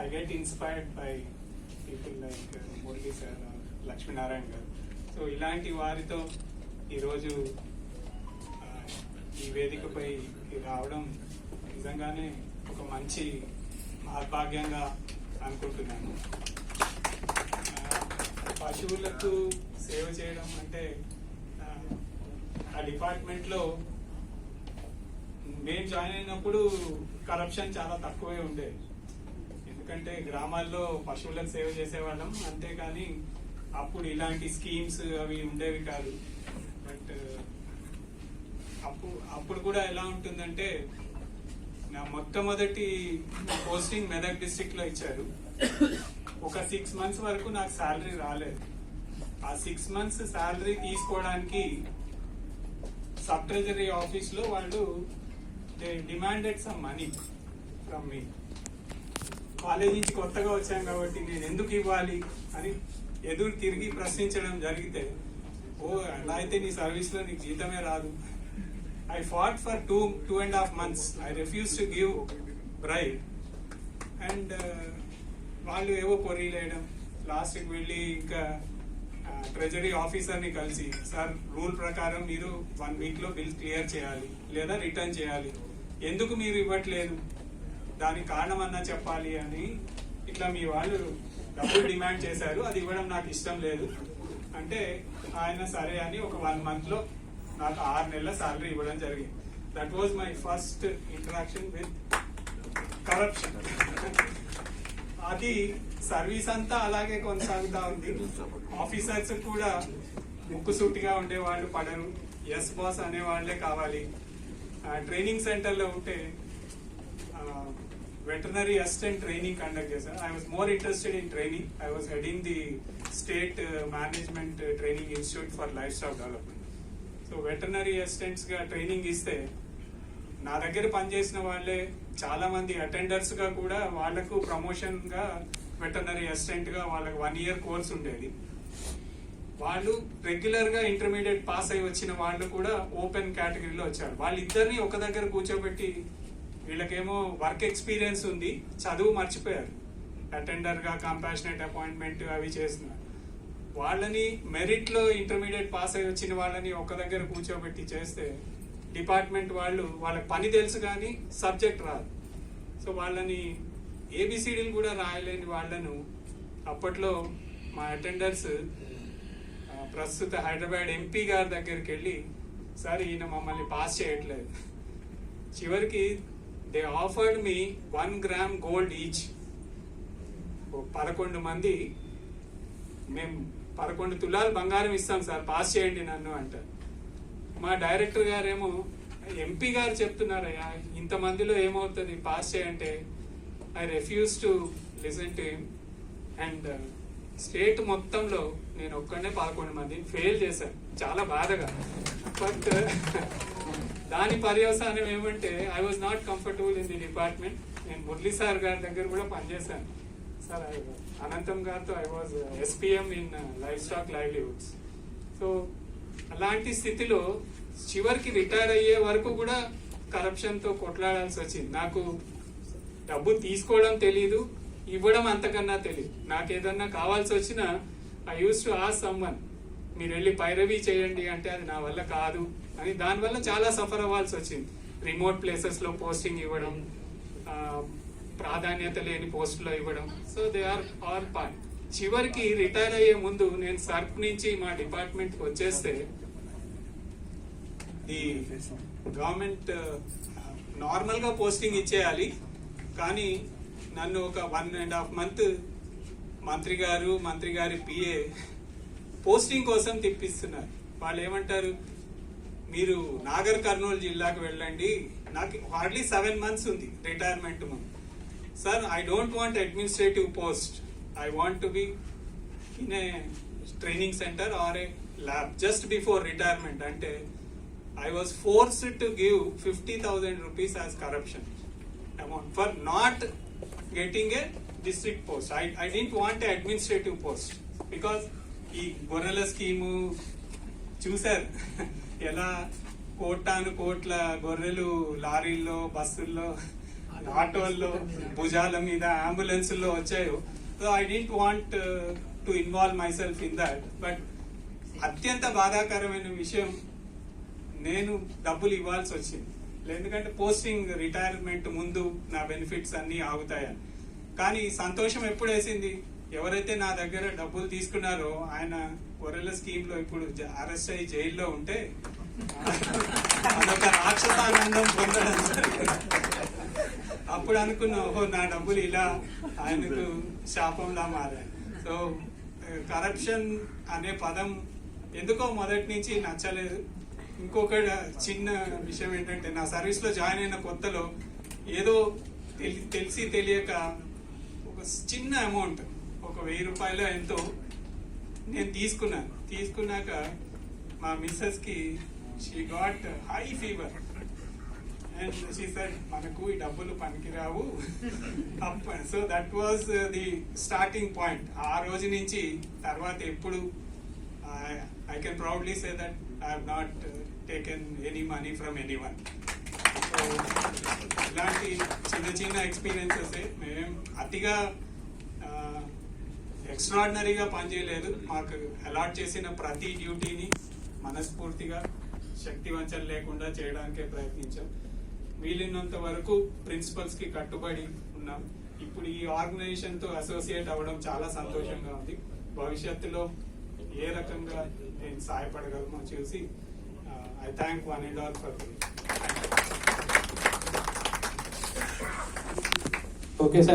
I get inspired by people like Murli sir, Lakshmi Narayan garu. So ఇలాంటి వారితో ఈరోజు ఈ వేదికపై రావడం నిజంగానే ఒక మంచి మహద్భాగ్యంగా అనుకుంటున్నాను. పశువులకు సేవ చేయడం అంటే ఆ డిపార్ట్మెంట్లో మేము జాయిన్ అయినప్పుడు కరప్షన్ చాలా తక్కువే ఉండేది. ఎందుకంటే గ్రామాల్లో పశువులకు సేవ చేసేవాళ్ళం, అంతేకాని అప్పుడు ఇలాంటి స్కీమ్స్ అవి ఉండేవి కాదు. బట్ అప్పుడు కూడా ఎలా ఉంటుందంటే, నా మొట్టమొదటి పోస్టింగ్ మెదక్ డిస్ట్రిక్ట్ లో ఇచ్చారు. ఒక 6 months వరకు నాకు శాలరీ రాలేదు. ఆ 6 months శాలరీ తీసుకోవడానికి సబ్ ట్రెజరీ ఆఫీస్ లో వాళ్ళు demanded some money from me. College నుంచి కొత్తగా వచ్చాం కాబట్టి నేను ఎందుకు ఇవ్వాలి అని ఎదురు తిరిగి ప్రశ్నించడం జరిగితే, ఓ అలా అయితే నీ సర్వీస్ లో నీకు జీతమే రాదు. I fought for 2.5 months. I refused to give bribe. And వాళ్ళు ఏవో పొరీలేయడం, లాస్ట్కి వెళ్ళి ఇంకా ట్రెజరీ ఆఫీసర్ని కలిసి, సార్ రూల్ ప్రకారం మీరు 1 week లో బిల్ క్లియర్ చేయాలి లేదా రిటర్న్ చేయాలి, ఎందుకు మీరు ఇవ్వట్లేదు, దానికి కారణం అన్నా చెప్పాలి అని ఇట్లా మీ వాళ్ళు డబ్బులు డిమాండ్ చేశారు. అది ఇవ్వడం నాకు ఇష్టం లేదు అంటే ఆయన సరే అని ఒక 1 month లో నాకు 6 నెలల శాలరీ ఇవ్వడం జరిగింది. That was my first interaction with corruption. అది సర్వీస్ అంతా అలాగే కొనసాగుతా ఉంది. ఆఫీసర్స్ కూడా ముక్కుసూటిగా ఉండేవాళ్ళు పడరు, ఎస్ బాస్ అనే వాళ్ళే కావాలి. ట్రైనింగ్ సెంటర్లో ఉంటే వెటర్నరీ అసిస్టెంట్ ట్రైనింగ్ కండక్ట్ చేశాను. I was more interested in training. I was heading the state management training institute for life stack development. So veterinary assistants గా ట్రైనింగ్ ఇస్తే నా దగ్గర పనిచేసిన వాళ్ళే చాలా మంది అటెండర్స్ గా కూడా వాళ్లకు ప్రమోషన్ గా వెటర్నరీ అసిస్టెంట్ గా వాళ్ళకి 1 year కోర్స్ ఉండేది. వాళ్ళు రెగ్యులర్ గా ఇంటర్మీడియట్ పాస్ అయి వచ్చిన వాళ్ళు కూడా ఓపెన్ కేటగిరీలో వచ్చారు. వాళ్ళిద్దరిని ఒక దగ్గర కూర్చోబెట్టి, వీళ్ళకేమో వర్క్ ఎక్స్పీరియన్స్ ఉంది, చదువు మర్చిపోయారు, అటెండర్ గా కంపాషనేట్ అపాయింట్మెంట్ అవి చేస్తున్నారు. వాళ్ళని మెరిట్ లో ఇంటర్మీడియట్ పాస్ అయి వచ్చిన వాళ్ళని ఒక దగ్గర కూర్చోబెట్టి చేస్తే డిపార్ట్మెంట్ వాళ్ళు, వాళ్ళకి పని తెలుసు కానీ సబ్జెక్ట్ రాదు. సో వాళ్ళని ఏబిసిడీలు కూడా రాయలేని వాళ్ళను అప్పట్లో మా అటెండర్స్ ప్రస్తుత హైదరాబాద్ ఎంపీ గారి దగ్గరికి వెళ్ళి, సార్ ఈయన మమ్మల్ని పాస్ చేయట్లేదు. చివరికి they offered me 1 gram gold each. 11 మంది మేము 11 తులాలు బంగారం ఇస్తాం సార్, పాస్ చేయండి నన్ను అంటారు. మా డైరెక్టర్ గారేమో, ఎంపీ గారు చెప్తున్నారయ్యా, ఇంతమందిలో ఏమవుతుంది పాస్ చేయంటే, I refuse to listen to him. And state మొత్తంలో నేను ఒక్కడే 11 మందిని ఫెయిల్ చేశాను, చాలా బాధగా. బట్ దాని పర్యవసానం ఏమంటే, I was not comfortable in the department. నేను మురళీ సార్ గారి దగ్గర కూడా పనిచేశాను. సార్ అనంతం గారితో I was SPM in life stock livelihoods. So అలాంటి స్థితిలో చివరికి రిటైర్ అయ్యే వరకు కూడా కరప్షన్ తో కొట్లాడాల్సి వచ్చింది. నాకు డబ్బు తీసుకోవడం తెలీదు, ఇవ్వడం అంతకన్నా తెలియదు. నాకు ఏదన్నా కావాల్సి వచ్చినా I use to ask someone, మీరు వెళ్ళి పైరవీ చేయండి అంటే అది నా వల్ల కాదు అని. దానివల్ల చాలా సఫర్ అవ్వాల్సి వచ్చింది. రిమోట్ ప్లేసెస్ లో పోస్టింగ్ ఇవ్వడం, ప్రాధాన్యత లేని పోస్టులో ఇవ్వడం. So they are all part. చివరికి రిటైర్ అయ్యే ముందు నేను సర్ప్ నుంచి మా డిపార్ట్మెంట్ కి వచ్చేస్తే, ఈ గవర్నమెంట్ నార్మల్ గా పోస్టింగ్ ఇచ్చేయాలి, కానీ నన్ను ఒక 1.5 month మంత్రి గారి పిఏ పోస్టింగ్ కోసం తిప్పిస్తున్నారు. వాళ్ళు ఏమంటారు, మీరు నాగర్ కర్నూలు జిల్లాకు వెళ్ళండి, నాకు హార్డ్లీ 7 months ఉంది రిటైర్మెంట్ ముందు. Sir, I don't want administrative post, I want to be in a training center or a lab just before retirement. Ante I was forced to give 50,000 rupees as corruption amount for not getting a district post. I didn't want an administrative post because ఈ గొర్రెల scheme చూసారు ఎలా కోటాను కోట్ల గొర్రెలు లారీల్లో బస్సుల్లో ఆటోల్లో భుజాల మీద అంబులెన్స్లో వచ్చాయో. So I don't want to involve my self in that. But అత్యంత బాధాకరమైన విషయం, నేను డబ్బులు ఇవ్వాల్సి వచ్చింది. ఎందుకంటే పోస్టింగ్ రిటైర్మెంట్ ముందు నా బెనిఫిట్స్ అన్ని ఆగుతాయని. కానీ సంతోషం ఎప్పుడు వేసింది, ఎవరైతే నా దగ్గర డబ్బులు తీసుకున్నారో ఆయన ఒరెల స్కీమ్ లో ఇప్పుడు అరెస్ట్ అయ్యి జైల్లో ఉంటే అదొక రాక్షసానందం పొందడం జరిగింది. అప్పుడు అనుకున్నా, ఓహో నా డబ్బులు ఇలా ఆయనకు శాపంలా మారాయి. సో కరప్షన్ అనే పదం ఎందుకో మొదటి నుంచి నచ్చలేదు. ఇంకొక చిన్న విషయం ఏంటంటే, నా సర్వీస్ లో జాయిన్ అయిన కొత్తలో ఏదో తెలిసి తెలియక ఒక చిన్న అమౌంట్, ఒక 1000 రూపాయలు ఎంతో నేను తీసుకున్నాక మా మిస్సెస్ కి she got high fever and she said మనకు ఈ డబ్బులు పనికిరావు. So that was the starting point. ఆ రోజు నుంచి తర్వాత ఎప్పుడు I can proudly say that I have not taken any money from anyone. So, ఇలాంటి చిన్న ఎక్స్పీరియన్సెస్ మేము అతిగా ఎక్స్ట్రాడినరీగా పనిచేయలేదు. మాకు అలాట్ చేసిన ప్రతి డ్యూటీని మనస్ఫూర్తిగా శక్తి వంచన లేకుండా చేయడానికే ప్రయత్నించాం. వీలైనంత వరకు ప్రిన్సిపల్స్ కి కట్టుబడి ఉన్నాం. ఇప్పుడు ఈ ఆర్గనైజేషన్ తో అసోసియేట్ అవ్వడం చాలా సంతోషంగా ఉంది. భవిష్యత్తులో ఏ రకంగా నేను సహాయపడగలమో చూసి I thank one and all for. Okay sir.